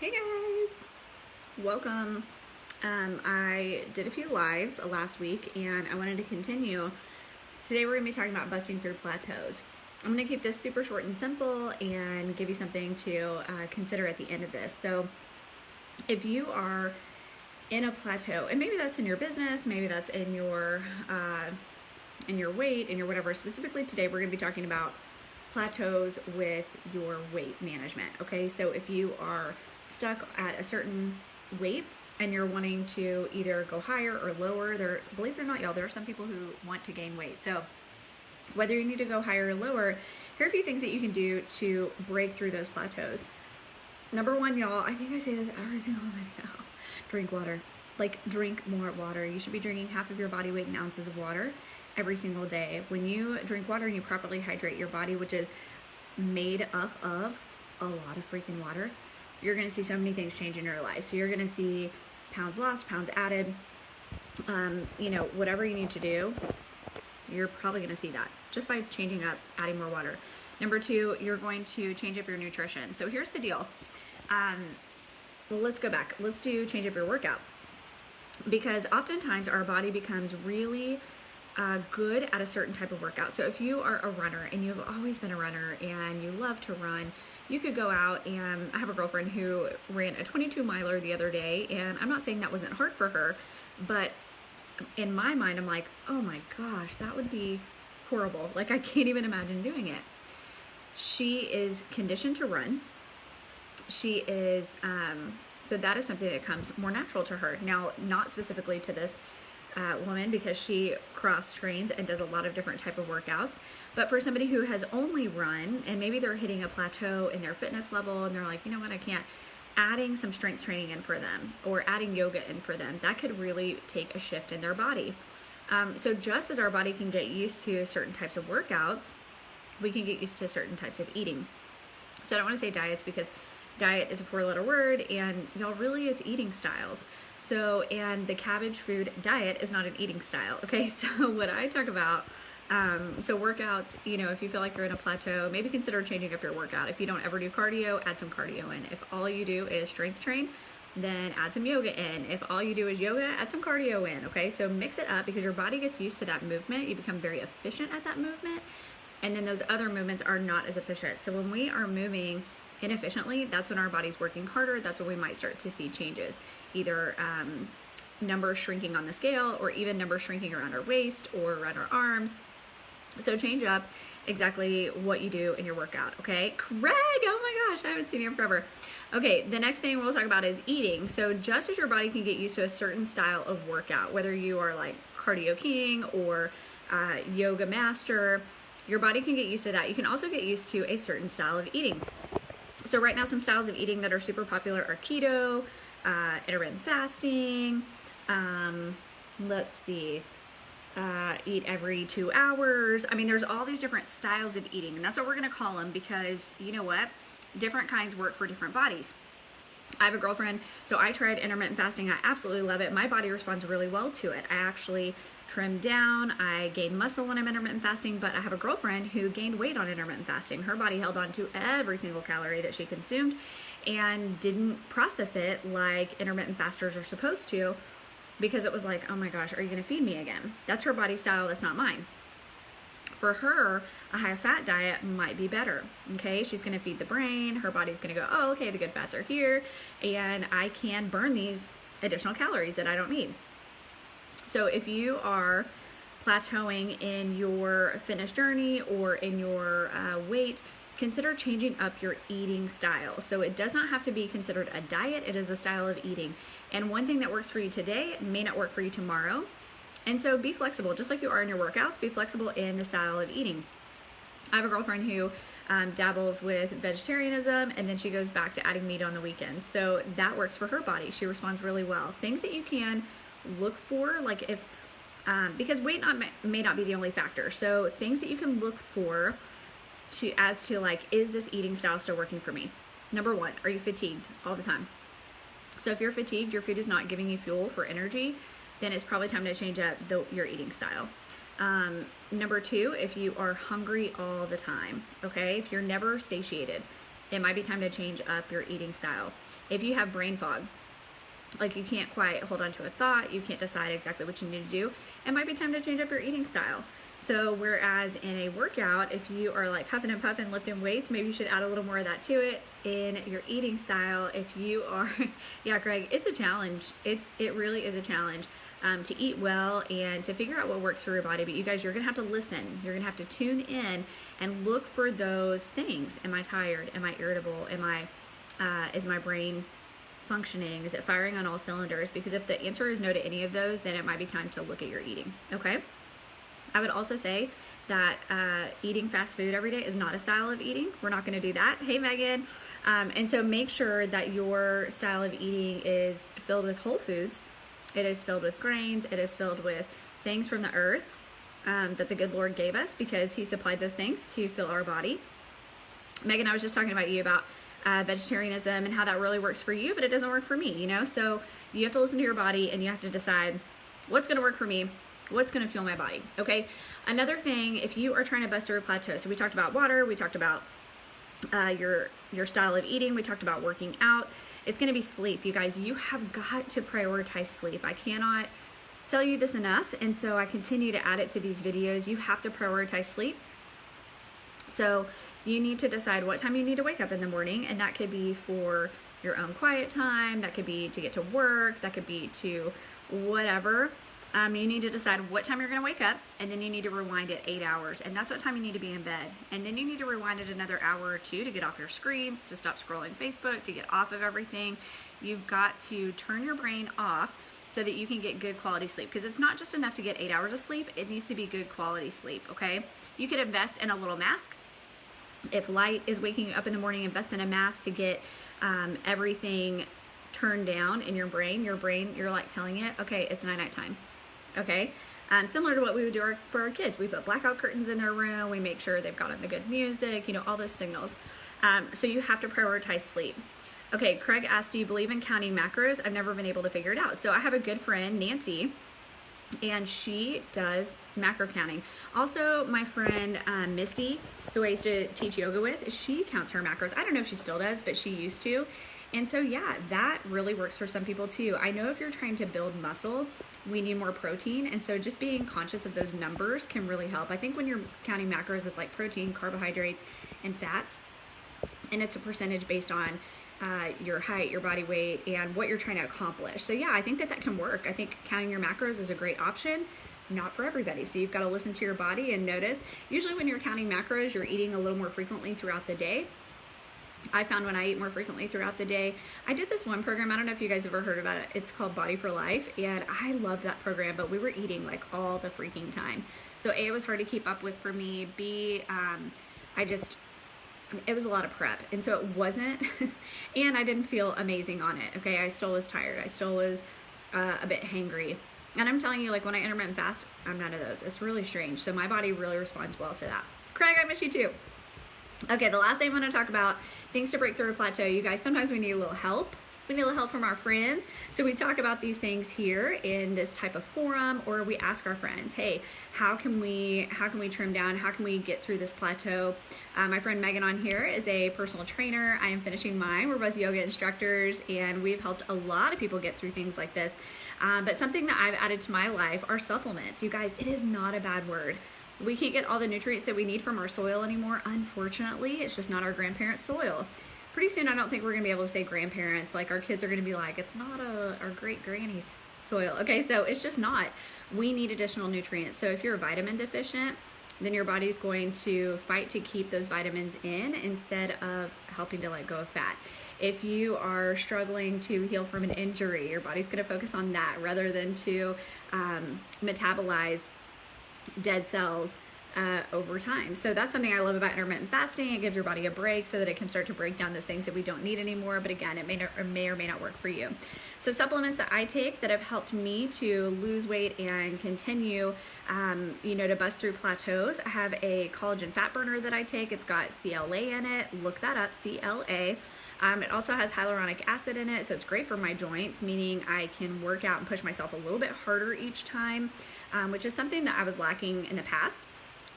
Hey guys, welcome. I did a few lives last week and I wanted to continue. Today we're going to be talking about busting through plateaus. I'm going to keep this super short and simple and give you something to consider at the end of this. So if you are in a plateau, and maybe that's in your business, maybe that's in your weight, in your whatever, specifically today we're going to be talking about plateaus with your weight management. Okay, so if you are stuck at a certain weight and you're wanting to either go higher or lower, believe it or not, y'all, there are some people who want to gain weight. So whether you need to go higher or lower, here are a few things that you can do to break through those plateaus. Number one, y'all, I think I say this every single video, drink water. Like, drink more water. You should be drinking half of your body weight in ounces of water every single day. When you drink water and you properly hydrate your body, which is made up of a lot of freaking water, you're going to see so many things change in your life. So you're going to see pounds lost, pounds added, whatever you need to do, you're probably going to see that just by changing up, adding more water. Number two, you're going to change up your nutrition. So here's the deal. Well, let's go back. Let's change up your workout, because oftentimes our body becomes really good at a certain type of workout. So if you are a runner and you've always been a runner and you love to run, you could go out, and I have a girlfriend who ran a 22 miler the other day, and I'm not saying that wasn't hard for her, but in my mind, I'm like, oh my gosh, that would be horrible. Like, I can't even imagine doing it. She is conditioned to run. She is, so that is something that comes more natural to her. Now, not specifically to this woman, because she cross trains and does a lot of different type of workouts, but for somebody who has only run and maybe they're hitting a plateau in their fitness level and they're like, you know what, I can't, adding some strength training in for them or adding yoga in for them, that could really take a shift in their body. So just as our body can get used to certain types of workouts, we can get used to certain types of eating. So I don't want to say diets, because diet is a 4-letter word, and y'all, really it's eating styles. So, and the cabbage food diet is not an eating style. Okay, so what I talk about, so workouts, if you feel like you're in a plateau, maybe consider changing up your workout. If you don't ever do cardio, add some cardio in. If all you do is strength train, then add some yoga in. If all you do is yoga, add some cardio in. Okay, so mix it up, because your body gets used to that movement. You become very efficient at that movement, and then those other movements are not as efficient. So when we are moving inefficiently, that's when our body's working harder. That's when we might start to see changes, either numbers shrinking on the scale, or even numbers shrinking around our waist or around our arms. So change up exactly what you do in your workout. Okay, Craig, oh my gosh, I haven't seen you in forever. Okay, the next thing we'll talk about is eating. So just as your body can get used to a certain style of workout, whether you are like cardio king or yoga master, your body can get used to that. You can also get used to a certain style of eating. So right now, some styles of eating that are super popular are keto, intermittent fasting, let's see, eat every 2 hours. I mean, there's all these different styles of eating, and that's what we're going to call them, because you know what? Different kinds work for different bodies. I have a girlfriend, so I tried intermittent fasting. I absolutely love it. My body responds really well to it. I actually trimmed down. I gained muscle when I'm intermittent fasting, but I have a girlfriend who gained weight on intermittent fasting. Her body held on to every single calorie that she consumed and didn't process it like intermittent fasters are supposed to, because it was like, oh my gosh, are you going to feed me again? That's her body style. That's not mine. For her, a high fat diet might be better. Okay, she's going to feed the brain. Her body's going to go, oh, okay, the good fats are here, and I can burn these additional calories that I don't need. So if you are plateauing in your fitness journey or in your weight, consider changing up your eating style. So it does not have to be considered a diet. It is a style of eating. And one thing that works for you today may not work for you tomorrow. And so be flexible, just like you are in your workouts. Be flexible in the style of eating. I have a girlfriend who dabbles with vegetarianism, and then she goes back to adding meat on the weekends. So that works for her body. She responds really well. Things that you can look for, like if, because weight may not be the only factor. So things that you can look for as to like, is this eating style still working for me? Number one, are you fatigued all the time? So if you're fatigued, your food is not giving you fuel for energy, then it's probably time to change up your eating style. Number two, if you are hungry all the time, okay? If you're never satiated, it might be time to change up your eating style. If you have brain fog, like you can't quite hold on to a thought, you can't decide exactly what you need to do, it might be time to change up your eating style. So whereas in a workout, if you are like huffing and puffing, lifting weights, maybe you should add a little more of that to it. In your eating style, if you are, yeah, Greg, it's a challenge. It really is a challenge to eat well and to figure out what works for your body. But you guys, you're gonna have to listen. You're gonna have to tune in and look for those things. Am I tired? Am I irritable? Is my brain functioning? Is it firing on all cylinders? Because if the answer is no to any of those, then it might be time to look at your eating, okay? I would also say that eating fast food every day is not a style of eating. We're not gonna do that. Hey, Megan. And so make sure that your style of eating is filled with whole foods. It is filled with grains. It is filled with things from the earth that the good Lord gave us because he supplied those things to fill our body. Megan, I was just talking about you about vegetarianism and how that really works for you, but it doesn't work for me, you know? So you have to listen to your body and you have to decide what's gonna work for me, what's gonna fuel my body, okay? Another thing, if you are trying to bust through a plateau, so we talked about water, we talked about your style of eating, we talked about working out, it's gonna be sleep. You guys, you have got to prioritize sleep. I cannot tell you this enough, and so I continue to add it to these videos. You have to prioritize sleep. So you need to decide what time you need to wake up in the morning, and that could be for your own quiet time, that could be to get to work, that could be to whatever. You need to decide what time you're going to wake up, and then you need to rewind it 8 hours, and that's what time you need to be in bed. And then you need to rewind it another hour or two to get off your screens, to stop scrolling Facebook, to get off of everything. You've got to turn your brain off so that you can get good quality sleep, because it's not just enough to get 8 hours of sleep, it needs to be good quality sleep, okay? You could invest in a little mask. If light is waking you up in the morning, invest in a mask to get everything turned down in your brain. You're like telling it, okay, it's night time. Okay, similar to what we would do for our kids. We put blackout curtains in their room. We make sure they've got on the good music, you know, all those signals. So you have to prioritize sleep. Okay, Craig asked, do you believe in counting macros? I've never been able to figure it out. So I have a good friend, Nancy, and she does macro counting. Also, my friend Misty, who I used to teach yoga with, she counts her macros. I don't know if she still does, but she used to. And so yeah, that really works for some people too. I know if you're trying to build muscle, we need more protein. And so just being conscious of those numbers can really help. I think when you're counting macros, it's like protein, carbohydrates, and fats. And it's a percentage based on your height, your body weight, and what you're trying to accomplish. So yeah, I think that can work. I think counting your macros is a great option. Not for everybody. So you've got to listen to your body and notice. Usually when you're counting macros, you're eating a little more frequently throughout the day. I found when I eat more frequently throughout the day, I did this one program, I don't know if you guys ever heard about it, it's called Body for Life, and I love that program, but we were eating like all the freaking time. So A, it was hard to keep up with for me, B, it was a lot of prep, and so it wasn't, and I didn't feel amazing on it, okay? I still was tired, I still was a bit hangry, and I'm telling you, like when I intermittent fast, I'm none of those. It's really strange, so my body really responds well to that. Craig, I miss you too. Okay, the last thing I'm going to talk about, things to break through a plateau. You guys, sometimes we need a little help. We need a little help from our friends. So we talk about these things here in this type of forum, or we ask our friends, hey, how can we trim down? How can we get through this plateau? My friend Megan on here is a personal trainer. I am finishing mine. We're both yoga instructors, and we've helped a lot of people get through things like this. But something that I've added to my life are supplements. You guys, it is not a bad word. We can't get all the nutrients that we need from our soil anymore. Unfortunately, it's just not our grandparents' soil. Pretty soon, I don't think we're gonna be able to say grandparents. Like our kids are gonna be like, it's not our great granny's soil. Okay, so it's just not. We need additional nutrients. So if you're vitamin deficient, then your body's going to fight to keep those vitamins in instead of helping to let go of fat. If you are struggling to heal from an injury, your body's gonna focus on that rather than to metabolize dead cells over time. So that's something I love about intermittent fasting. It gives your body a break so that it can start to break down those things that we don't need anymore. But again, it may or may not work for you. So supplements that I take that have helped me to lose weight and continue, to bust through plateaus. I have a collagen fat burner that I take. It's got CLA in it. Look that up, CLA. It also has hyaluronic acid in it, so it's great for my joints, meaning I can work out and push myself a little bit harder each time, which is something that I was lacking in the past.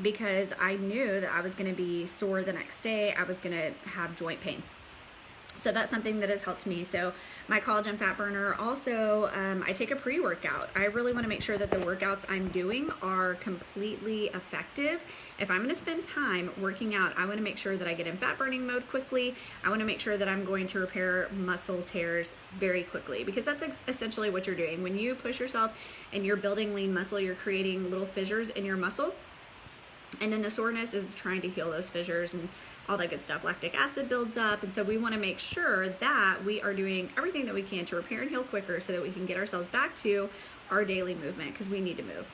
because I knew that I was going to be sore the next day. I was going to have joint pain. So that's something that has helped me. So my collagen fat burner. Also, I take a pre-workout. I really want to make sure that the workouts I'm doing are completely effective. If I'm going to spend time working out, I want to make sure that I get in fat burning mode quickly. I want to make sure that I'm going to repair muscle tears very quickly, because that's essentially what you're doing. When you push yourself and you're building lean muscle, you're creating little fissures in your muscle. And then the soreness is trying to heal those fissures and all that good stuff. Lactic acid builds up. And so we want to make sure that we are doing everything that we can to repair and heal quicker so that we can get ourselves back to our daily movement, because we need to move.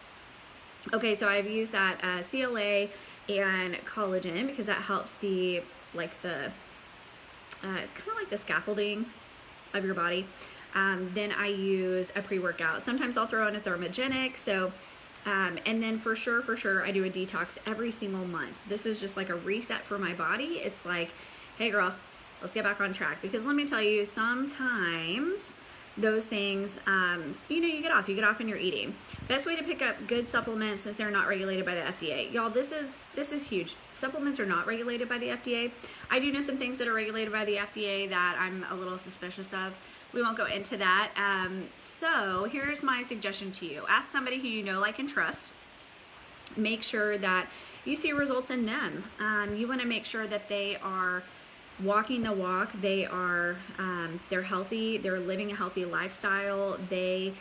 Okay, so I've used that CLA and collagen because that helps it's kind of like the scaffolding of your body. Then I use a pre-workout. Sometimes I'll throw in a thermogenic. So and then for sure, I do a detox every single month. This is just like a reset for my body. It's like, hey girl, let's get back on track. Because let me tell you, sometimes those things, you get off in your eating. Best way to pick up good supplements, since they're not regulated by the FDA. Y'all, this is huge. Supplements are not regulated by the FDA. I do know some things that are regulated by the FDA that I'm a little suspicious of. We won't go into that. So here's my suggestion to you. Ask somebody who you know, like, and trust. Make sure that you see results in them. You want to make sure that they are walking the walk. They are, they're healthy. They're living a healthy lifestyle. They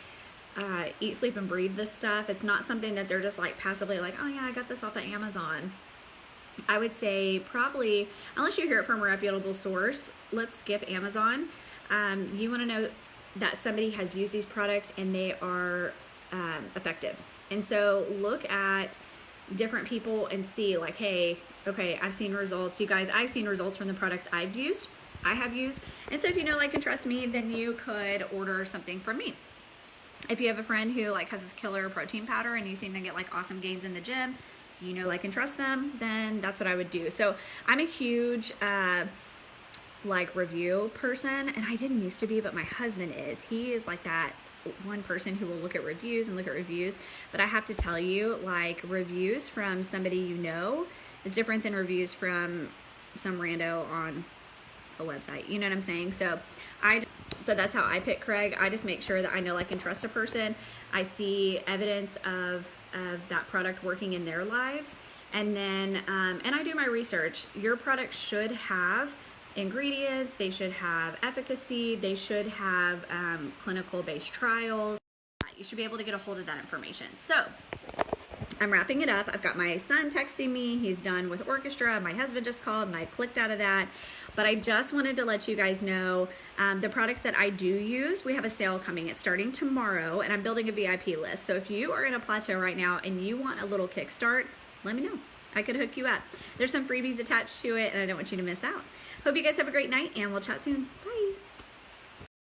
eat, sleep, and breathe this stuff. It's not something that they're just like passively like, oh yeah, I got this off of Amazon. I would say probably, unless you hear it from a reputable source, let's skip Amazon. You want to know that somebody has used these products and they are effective. And so look at different people and see like, hey, okay, I've seen results. You guys, I've seen results from the products I have used. And so if you know, like, and trust me, then you could order something from me. If you have a friend who like has this killer protein powder and you've seen them get like awesome gains in the gym, you know, like, and trust them, then that's what I would do. So I'm a huge, review person, and I didn't used to be, but my husband is. He is like that one person who will look at reviews, but I have to tell you, like, reviews from somebody you know is different than reviews from some rando on a website. You know what I'm saying? So that's how I pick Craig. I just make sure that I know, like, and trust a person. I see evidence of that product working in their lives, and then and I do my research. Your product should have ingredients, they should have efficacy, they should have clinical based trials. You should be able to get a hold of that information. So I'm wrapping it up. I've got my son texting me. He's done with orchestra. My husband just called and I clicked out of that. But I just wanted to let you guys know the products that I do use. We have a sale coming. It's starting tomorrow, and I'm building a VIP list. So if you are in a Plateau right now and you want a little kickstart, let me know. I could hook you up. There's some freebies attached to it, and I don't want you to miss out. Hope you guys have a great night, and we'll chat soon. Bye.